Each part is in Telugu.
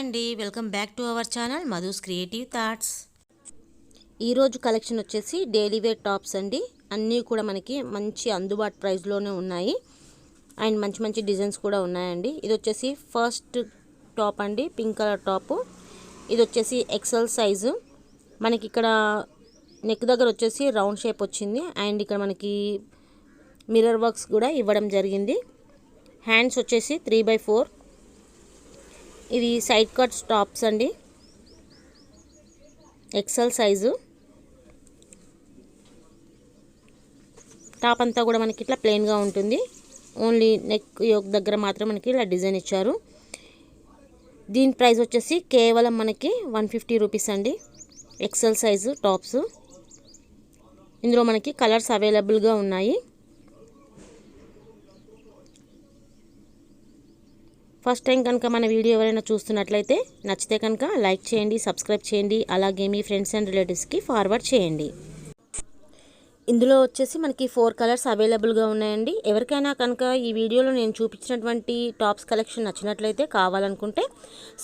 అండి, welcome back to our channel Madhu's creative thoughts. ఈరోజు కలెక్షన్ వచ్చేసి డైలీ వేర్ టాప్స్ అండి. అన్నీ కూడా మనకి మంచి అందుబాటు ప్రైస్లోనే ఉన్నాయి అండ్ మంచి మంచి డిజైన్స్ కూడా ఉన్నాయండి. ఇది వచ్చేసి ఫస్ట్ టాప్ అండి, పింక్ కలర్ టాపు. ఇది వచ్చేసి ఎక్సెల్ సైజు. మనకి ఇక్కడ నెక్ దగ్గర వచ్చేసి రౌండ్ షేప్ వచ్చింది అండ్ ఇక్కడ మనకి మిర్రర్ వర్క్స్ కూడా ఇవ్వడం జరిగింది. హ్యాండ్స్ వచ్చేసి 3/4. ఇది సైడ్ కట్స్ టాప్స్ అండి, ఎక్సెల్ సైజు. టాప్ అంతా కూడా మనకి ఇట్లా ప్లెయిన్గా ఉంటుంది. ఓన్లీ నెక్ యోక్ దగ్గర మాత్రం మనకి ఇలా డిజైన్ ఇచ్చారు. దీని ప్రైస్ వచ్చేసి కేవలం మనకి 150 రూపీస్ అండి. XL size tops. ఇందులో మనకి కలర్స్ అవైలబుల్గా ఉన్నాయి. ఫస్ట్ టైం కనుక మన వీడియో ఎవరైనా చూస్తున్నట్లయితే నచ్చితే కనుక లైక్ చేయండి, సబ్స్క్రైబ్ చేయండి, అలాగే మీ ఫ్రెండ్స్ అండ్ రిలేటివ్స్కి ఫార్వర్డ్ చేయండి. ఇందులో వచ్చేసి మనకి 4 కలర్స్ అవైలబుల్గా ఉన్నాయండి. ఎవరికైనా కనుక ఈ వీడియోలో నేను చూపించినటువంటి టాప్స్ కలెక్షన్ నచ్చినట్లయితే కావాలనుకుంటే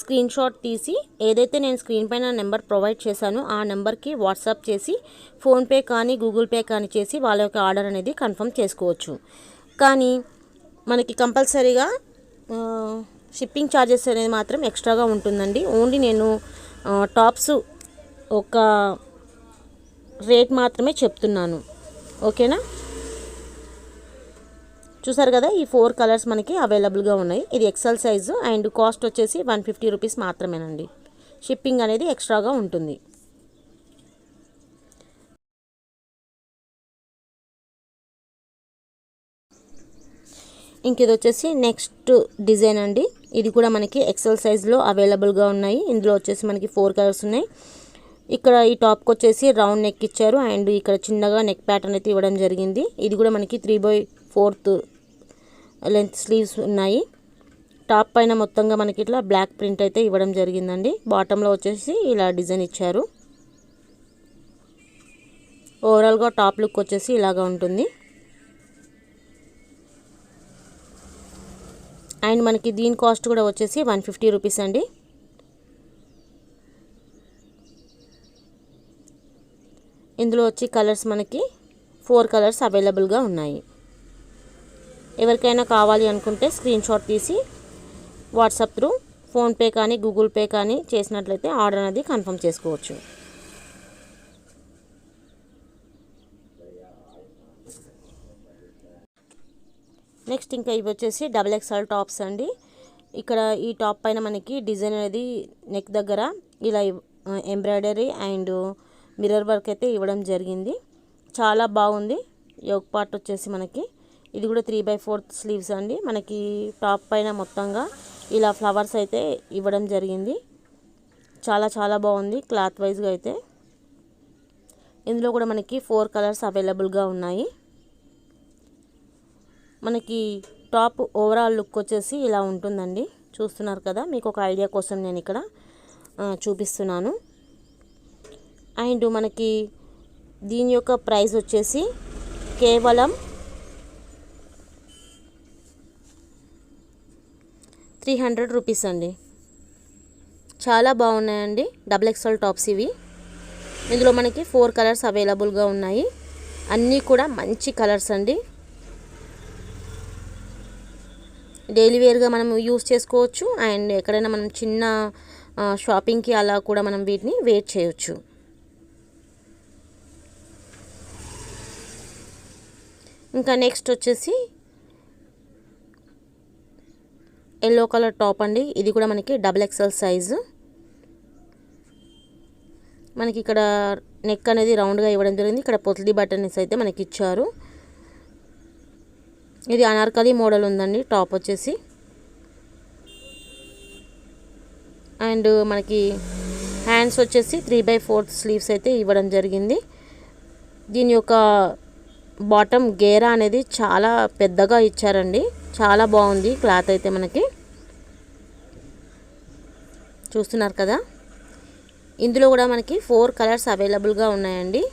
స్క్రీన్ షాట్ తీసి ఏదైతే నేను స్క్రీన్ పైన నెంబర్ ప్రొవైడ్ చేశానో ఆ నెంబర్కి వాట్సాప్ చేసి ఫోన్పే కానీ గూగుల్ పే కానీ చేసి వాళ్ళ యొక్క ఆర్డర్ అనేది కన్ఫర్మ్ చేసుకోవచ్చు. కానీ మనకి కంపల్సరీగా షిప్పింగ్ ఛార్జెస్ అనేది మాత్రం ఎక్స్ట్రాగా ఉంటుందండి. ఓన్లీ నేను టాప్స్ ఒక రేట్ మాత్రమే చెప్తున్నాను, ఓకేనా? చూసారు కదా, ఈ 4 కలర్స్ మనకి అవైలబుల్గా ఉన్నాయి. ఇది ఎక్సెల్ సైజు అండ్ కాస్ట్ వచ్చేసి 150 రూపీస్ మాత్రమేనండి. షిప్పింగ్ అనేది ఎక్స్ట్రాగా ఉంటుంది. ఇంక ఇది వచ్చేసి నెక్స్ట్ డిజైన్ అండి. ఇది కూడా మనకి ఎక్సెల్ సైజ్లో అవైలబుల్గా ఉన్నాయి. ఇందులో వచ్చేసి మనకి 4 కలర్స్ ఉన్నాయి. ఇక్కడ ఈ టాప్కి వచ్చేసి రౌండ్ నెక్ ఇచ్చారు అండ్ ఇక్కడ చిన్నగా నెక్ ప్యాటర్న్ అయితే ఇవ్వడం జరిగింది. ఇది కూడా మనకి 3/4 లెంత్ స్లీవ్స్ ఉన్నాయి. టాప్ పైన మొత్తంగా మనకి ఇట్లా బ్లాక్ ప్రింట్ అయితే ఇవ్వడం జరిగిందండి. బాటంలో వచ్చేసి ఇలా డిజైన్ ఇచ్చారు. ఓవరాల్గా టాప్ లుక్ వచ్చేసి ఇలాగా ఉంటుంది. అండ్ మనకి దీని కాస్ట్ కూడా వచ్చేసి 150 రూపీస్ అండి. ఇందులో వచ్చి కలర్స్ మనకి 4 కలర్స్ అవైలబుల్గా ఉన్నాయి. ఎవరికైనా కావాలి అనుకుంటే స్క్రీన్ షాట్ తీసి వాట్సాప్ త్రూ ఫోన్పే కానీ గూగుల్ పే కానీ చేసినట్లయితే ఆర్డర్ అనేది కన్ఫర్మ్ చేసుకోవచ్చు. నెక్స్ట్ ఇంకా ఇవి వచ్చేసి XXL టాప్స్ అండి. ఇక్కడ ఈ టాప్ పైన మనకి డిజైన్ అనేది నెక్ దగ్గర ఇలా ఎంబ్రాయిడరీ అండ్ మిర్రర్ వర్క్ అయితే ఇవ్వడం జరిగింది. చాలా బాగుంది. యోక్ పార్ట్ వచ్చేసి మనకి ఇది కూడా 3/4 స్లీవ్స్ అండి. మనకి టాప్ పైన మొత్తంగా ఇలా ఫ్లవర్స్ అయితే ఇవ్వడం జరిగింది. చాలా చాలా బాగుంది క్లాత్ వైజ్గా అయితే. ఇందులో కూడా మనకి 4 కలర్స్ అవైలబుల్గా ఉన్నాయి. మనకి టాప్ ఓవరాల్ లుక్ వచ్చేసి ఇలా ఉంటుందండి. చూస్తున్నారు కదా, మీకు ఒక ఐడియా కోసం నేను ఇక్కడ చూపిస్తున్నాను. అండ్ మనకి దీని యొక్క ప్రైస్ వచ్చేసి కేవలం 300 రూపీస్ అండి. చాలా బాగున్నాయండి XXL టాప్స్ ఇవి. ఇందులో మనకి 4 కలర్స్ అవైలబుల్గా ఉన్నాయి. అన్నీ కూడా మంచి కలర్స్ అండి. డైలీ వేర్గా మనం యూస్ చేసుకోవచ్చు అండ్ ఎక్కడైనా మనం చిన్న షాపింగ్కి అలా కూడా మనం వీటిని వేర్ చేయొచ్చు. ఇంకా నెక్స్ట్ వచ్చేసి ఎల్లో కలర్ టాప్ అండి. ఇది కూడా మనకి XXL సైజు. మనకి ఇక్కడ నెక్ అనేది రౌండ్గా ఇవ్వడం జరిగింది. ఇక్కడ పొత్లీ బటన్స్ అయితే మనకి ఇచ్చారు. ఇది అనార్కలి మోడల్ ఉందండి టాప్ వచ్చేసి. అండ్ మనకి హ్యాండ్స్ వచ్చేసి 3/4 స్లీవ్స్ అయితే ఇవ్వడం జరిగింది. దీని యొక్క బాటమ్ గేరా అనేది చాలా పెద్దగా ఇచ్చారండి. చాలా బాగుంది క్లాత్ అయితే మనకి. చూస్తున్నారు కదా, ఇందులో కూడా మనకి 4 కలర్స్ అవైలబుల్గా ఉన్నాయండి.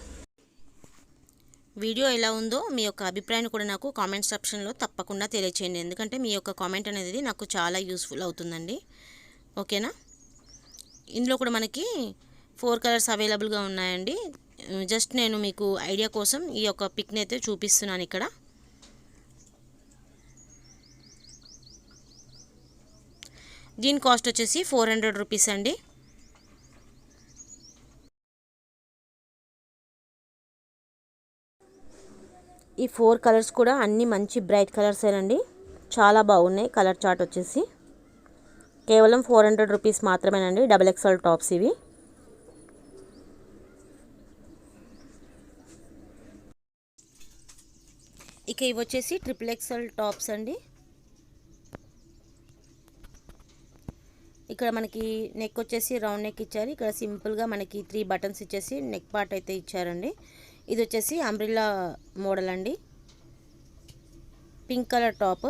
వీడియో ఎలా ఉందో మీ యొక్క అభిప్రాయాన్ని కూడా నాకు కామెంట్ సెక్షన్లో తప్పకుండా తెలియచేయండి. ఎందుకంటే మీ యొక్క కామెంట్ అనేది నాకు చాలా యూస్ఫుల్ అవుతుందండి. ఓకేనా? ఇందులో కూడా మనకి 4 కలర్స్ అవైలబుల్గా ఉన్నాయండి. జస్ట్ నేను మీకు ఐడియా కోసం ఈ యొక్క పిక్ని అయితే చూపిస్తున్నాను ఇక్కడ. దీని కాస్ట్ వచ్చేసి 400 రూపీస్ అండి. ఈ 4 కలర్స్ కూడా అన్నీ మంచి బ్రైట్ కలర్సేనండి. చాలా బాగున్నాయి. కలర్ చార్ట్ వచ్చేసి కేవలం 400 రూపీస్ మాత్రమేనండి. XXL టాప్స్ ఇవి. ఇక ఇవి వచ్చేసి XXL టాప్స్ అండి. ఇక్కడ మనకి నెక్ వచ్చేసి రౌండ్ నెక్ ఇచ్చారు. ఇక్కడ సింపుల్గా మనకి 3 బటన్స్ ఇచ్చేసి నెక్ పార్ట్ అయితే ఇచ్చారండి. ఇది వచ్చేసి అంబ్రిల్లా మోడల్ అండి. Pink colour top.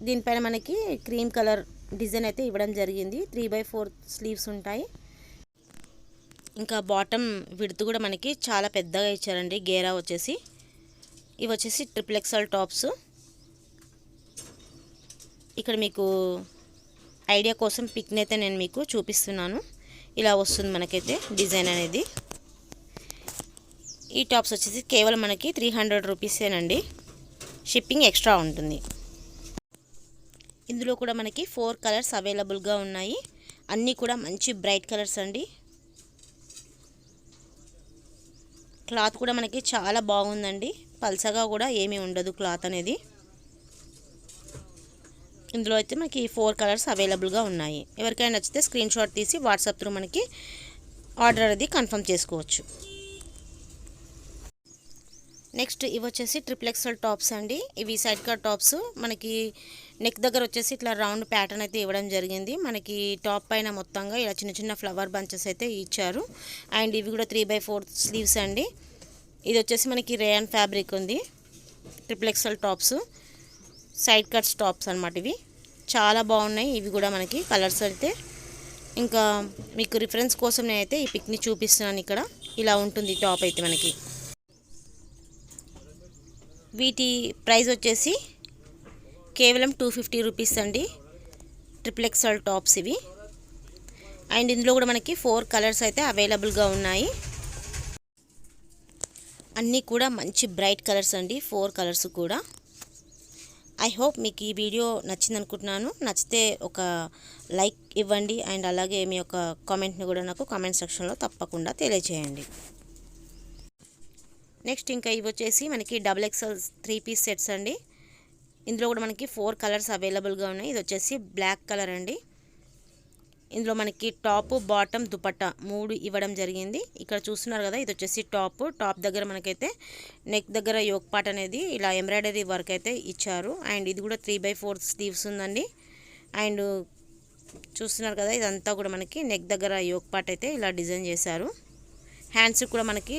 దీనిపైన మనకి క్రీమ్ కలర్ డిజైన్ అయితే ఇవ్వడం జరిగింది. 3/4 స్లీవ్స్ ఉంటాయి. ఇంకా బాటమ్ విడ్త్ కూడా మనకి చాలా పెద్దగా ఇచ్చారండి. గేరా వచ్చేసి ఇవి వచ్చేసి XXL టాప్స్. ఇక్కడ మీకు ఐడియా కోసం పిక్ని అయితే నేను మీకు చూపిస్తున్నాను. ఇలా వస్తుంది మనకైతే డిజైన్ అనేది. ఈ టాప్స్ వచ్చేసి కేవలం మనకి 300 రూపీసేనండి. షిప్పింగ్ ఎక్స్ట్రా ఉంటుంది. ఇందులో కూడా మనకి 4 కలర్స్ అవైలబుల్గా ఉన్నాయి. అన్నీ కూడా మంచి బ్రైట్ కలర్స్ అండి. క్లాత్ కూడా మనకి చాలా బాగుందండి. పల్చగా కూడా ఏమీ ఉండదు క్లాత్ అనేది. ఇందులో అయితే మనకి 4 కలర్స్ అవైలబుల్గా ఉన్నాయి. ఎవరికైనా నచ్చితే స్క్రీన్ షాట్ తీసి వాట్సాప్ త్రూ మనకి ఆర్డర్ అనేది కన్ఫర్మ్ చేసుకోవచ్చు. నెక్స్ట్ ఇవి వచ్చేసి XXL టాప్స్ అండి. ఇవి సైడ్ కట్ టాప్స్. మనకి నెక్ దగ్గర వచ్చేసి ఇట్లా రౌండ్ ప్యాటర్న్ అయితే ఇవ్వడం జరిగింది. మనకి టాప్ పైన మొత్తంగా ఇలా చిన్న చిన్న ఫ్లవర్ బంచెస్ అయితే ఇచ్చారు. అండ్ ఇవి కూడా 3/4 స్లీవ్స్ అండి. ఇది వచ్చేసి మనకి రేయాన్ ఫ్యాబ్రిక్ ఉంది. XXL tops side cuts tops అనమాట. ఇవి చాలా బాగున్నాయి. ఇవి కూడా మనకి కలర్స్ అయితే ఇంకా మీకు రిఫరెన్స్ కోసం నేనైతే ఈ పిక్ని చూపిస్తున్నాను. ఇక్కడ ఇలా ఉంటుంది టాప్ అయితే మనకి. వీటి ప్రైస్ వచ్చేసి కేవలం 250 రూపీస్ అండి. XXL టాప్స్ ఇవి. అండ్ ఇందులో కూడా మనకి 4 కలర్స్ అయితే అవైలబుల్గా ఉన్నాయి. అన్నీ కూడా మంచి బ్రైట్ కలర్స్ అండి. 4 కలర్స్ కూడా. ఐ హోప్ మీకు ఈ వీడియో నచ్చింది అనుకుంటున్నాను. నచ్చితే ఒక లైక్ ఇవ్వండి. అండ్ అలాగే మీ యొక్క కామెంట్ని కూడా నాకు కామెంట్ సెక్షన్లో తప్పకుండా తెలియజేయండి. నెక్స్ట్ ఇంకా ఇవి వచ్చేసి మనకి XXL 3 పీస్ సెట్స్ అండి. ఇందులో కూడా మనకి 4 కలర్స్ అవైలబుల్గా ఉన్నాయి. ఇది వచ్చేసి బ్లాక్ కలర్ అండి. ఇందులో మనకి టాప్ బాటమ్ దుపట్టా 3 ఇవ్వడం జరిగింది. ఇక్కడ చూస్తున్నారు కదా, ఇది వచ్చేసి టాప్ దగ్గర మనకైతే నెక్ దగ్గర యోక్ పార్ట్ అనేది ఇలా ఎంబ్రాయిడరీ వర్క్ అయితే ఇచ్చారు. అండ్ ఇది కూడా 3/4 స్లీవ్స్ ఉందండి. అండ్ చూస్తున్నారు కదా, ఇదంతా కూడా మనకి నెక్ దగ్గర యోక్ పార్ట్ అయితే ఇలా డిజైన్ చేశారు. హ్యాండ్స్ కూడా మనకి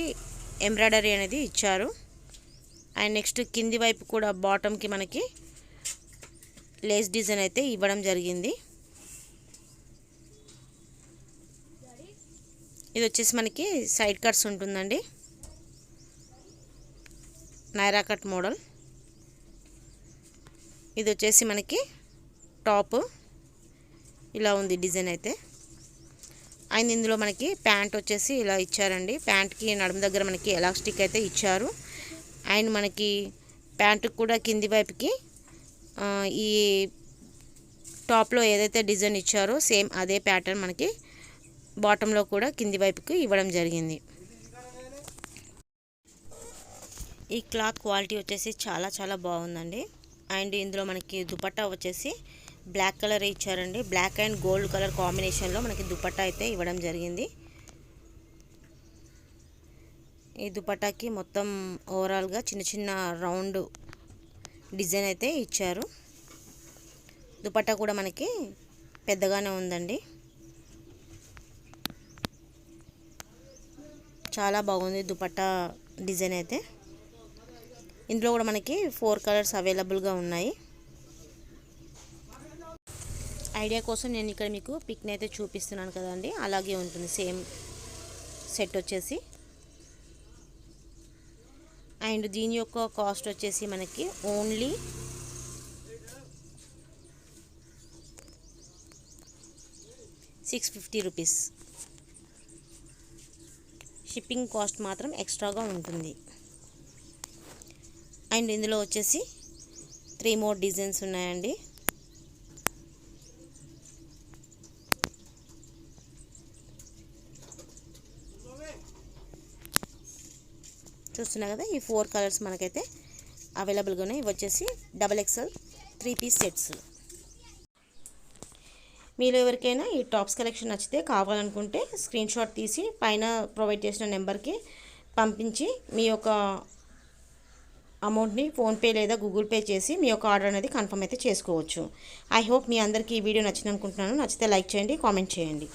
ఎంబ్రాయిడరీ అనేది ఇచ్చారు. అండ్ నెక్స్ట్ కింది వైపు కూడా బాటమ్కి మనకి లేస్ డిజైన్ అయితే ఇవ్వడం జరిగింది. ఇది వచ్చేసి మనకి సైడ్ కట్స్ ఉంటుందండి. Naira cut model. ఇది వచ్చేసి మనకి టాప్ ఇలా ఉంది డిజైన్ అయితే. అండ్ ఇందులో మనకి ప్యాంట్ వచ్చేసి ఇలా ఇచ్చారండి. ప్యాంట్కి నడుము దగ్గర మనకి ఎలాస్టిక్ అయితే ఇచ్చారు. అండ్ మనకి ప్యాంటుకి కూడా కింది వైపుకి ఈ టాప్లో ఏదైతే డిజైన్ ఇచ్చారో సేమ్ అదే ప్యాటర్న్ మనకి బాటంలో కూడా కింది వైపుకి ఇవ్వడం జరిగింది. ఈ క్లాత్ క్వాలిటీ వచ్చేసి చాలా చాలా బాగుందండి. అండ్ ఇందులో మనకి దుపట్టా వచ్చేసి బ్లాక్ కలర్ ఇచ్చారండి. బ్లాక్ అండ్ గోల్డ్ కలర్ కాంబినేషన్లో మనకి దుపట్టా అయితే ఇవ్వడం జరిగింది. ఈ దుపట్టాకి మొత్తం ఓవరాల్గా చిన్న చిన్న రౌండ్ డిజైన్ అయితే ఇచ్చారు. దుపట్టా కూడా మనకి పెద్దగానే ఉందండి. చాలా బాగుంది దుపట్టా డిజైన్ అయితే. ఇందులో కూడా మనకి 4 కలర్స్ అవైలబుల్గా ఉన్నాయి. ఐడియా కోసం నేను ఇక్కడ మీకు పిక్ని అయితే చూపిస్తున్నాను కదండి, అలాగే ఉంటుంది సేమ్ సెట్ వచ్చేసి. అండ్ దీని యొక్క కాస్ట్ వచ్చేసి మనకి ఓన్లీ 650 రూపీస్. షిప్పింగ్ కాస్ట్ మాత్రం ఎక్స్ట్రాగా ఉంటుంది. అండ్ ఇందులో వచ్చేసి 3 మోర్ డిజైన్స్ ఉన్నాయండి. చూస్తున్నా కదా, ఈ 4 కలర్స్ మనకైతే అవైలబుల్గా ఉన్నాయి. ఇవి వచ్చేసి XXL 3 పీస్ సెట్స్. మీలో ఎవరికైనా ఈ టాప్స్ కలెక్షన్ నచ్చితే కావాలనుకుంటే స్క్రీన్ షాట్ తీసి పైన ప్రొవైడ్ చేసిన నెంబర్కి పంపించి మీ యొక్క అమౌంట్ని ఫోన్పే లేదా గూగుల్ పే చేసి మీ యొక్క ఆర్డర్ అనేది కన్ఫర్మ్ అయితే చేసుకోవచ్చు. ఐ హోప్ మీ అందరికీ ఈ వీడియో నచ్చింది అనుకుంటున్నాను. నచ్చితే లైక్ చేయండి, కామెంట్ చేయండి.